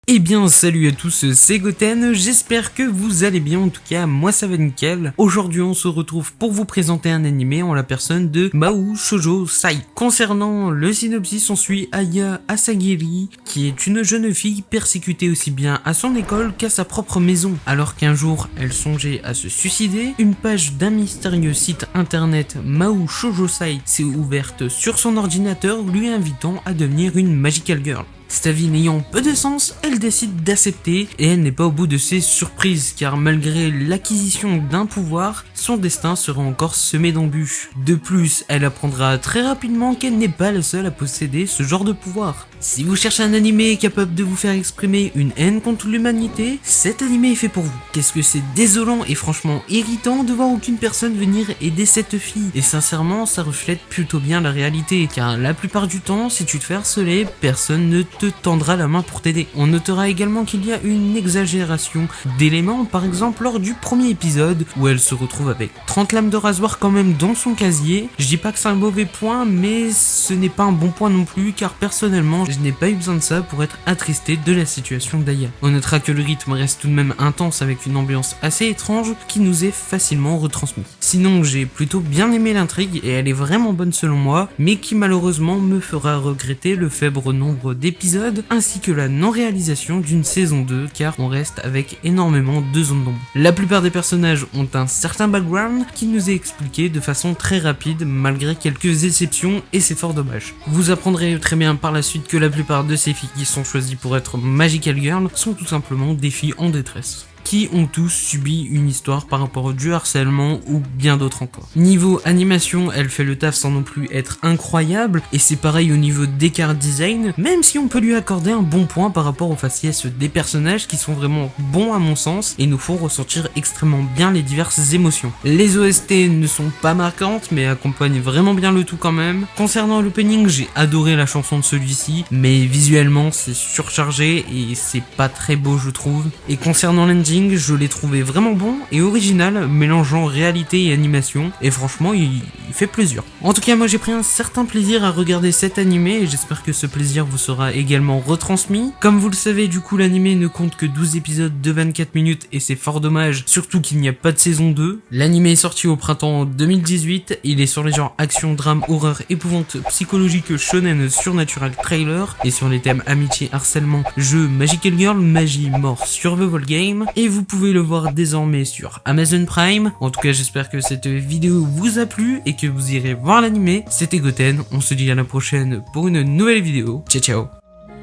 Eh bien salut à tous, c'est Goten, j'espère que vous allez bien, en tout cas moi ça va nickel. Aujourd'hui on se retrouve pour vous présenter un animé en la personne de Mahou Shoujo Sai. Concernant le synopsis, on suit Aya Asagiri, qui est une jeune fille persécutée aussi bien à son école qu'à sa propre maison. Alors qu'un jour elle songeait à se suicider, une page d'un mystérieux site internet Mahou Shoujo Sai s'est ouverte sur son ordinateur, lui invitant à devenir une Magical Girl. Cet avis n'ayant peu de sens, elle décide d'accepter et elle n'est pas au bout de ses surprises car malgré l'acquisition d'un pouvoir, son destin sera encore semé d'embûches. De plus, elle apprendra très rapidement qu'elle n'est pas la seule à posséder ce genre de pouvoir. Si vous cherchez un animé capable de vous faire exprimer une haine contre l'humanité, cet animé est fait pour vous. Qu'est-ce que c'est désolant et franchement irritant de voir aucune personne venir aider cette fille. Et sincèrement, ça reflète plutôt bien la réalité, car la plupart du temps, si tu te fais harceler, personne ne te tendra la main pour t'aider. On notera également qu'il y a une exagération d'éléments, par exemple lors du premier épisode, où elle se retrouve avec 30 lames de rasoir quand même dans son casier. Je dis pas que c'est un mauvais point, mais ce n'est pas un bon point non plus, car personnellement, je n'ai pas eu besoin de ça pour être attristé de la situation d'Aya. On notera que le rythme reste tout de même intense avec une ambiance assez étrange qui nous est facilement retransmise. Sinon, j'ai plutôt bien aimé l'intrigue et elle est vraiment bonne selon moi, mais qui malheureusement me fera regretter le faible nombre d'épisodes ainsi que la non-réalisation d'une saison 2 car on reste avec énormément de zones d'ombre. La plupart des personnages ont un certain background qui nous est expliqué de façon très rapide malgré quelques exceptions et c'est fort dommage. Vous apprendrez très bien par la suite que la plupart de ces filles qui sont choisies pour être Magical Girl sont tout simplement des filles en détresse, qui ont tous subi une histoire par rapport du harcèlement ou bien d'autres encore. Niveau animation, elle fait le taf sans non plus être incroyable, et c'est pareil au niveau d'écart design, même si on peut lui accorder un bon point par rapport aux faciès des personnages qui sont vraiment bons à mon sens et nous font ressentir extrêmement bien les diverses émotions. Les OST ne sont pas marquantes mais accompagnent vraiment bien le tout quand même. Concernant l'opening, j'ai adoré la chanson de celui-ci, mais visuellement c'est surchargé et c'est pas très beau je trouve. Et concernant l'ending, je l'ai trouvé vraiment bon et original, mélangeant réalité et animation, et franchement il fait plaisir. En tout cas moi j'ai pris un certain plaisir à regarder cet animé et j'espère que ce plaisir vous sera également retransmis. Comme vous le savez, du coup l'animé ne compte que 12 épisodes de 24 minutes et c'est fort dommage, surtout qu'il n'y a pas de saison 2. L'animé est sorti au printemps 2018, il est sur les genres action, drame, horreur, épouvante, psychologique, shonen, surnaturel, trailer, et sur les thèmes amitié, harcèlement, jeu, magical girl, magie, mort, survival game, et vous pouvez le voir désormais sur Amazon Prime. En tout cas j'espère que cette vidéo vous a plu et que vous irez voir l'animé. C'était Goten, on se dit à la prochaine pour une nouvelle vidéo. Ciao ciao.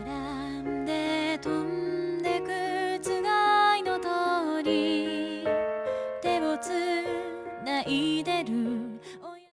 並んで飛んでくつがいの通り手をつないでる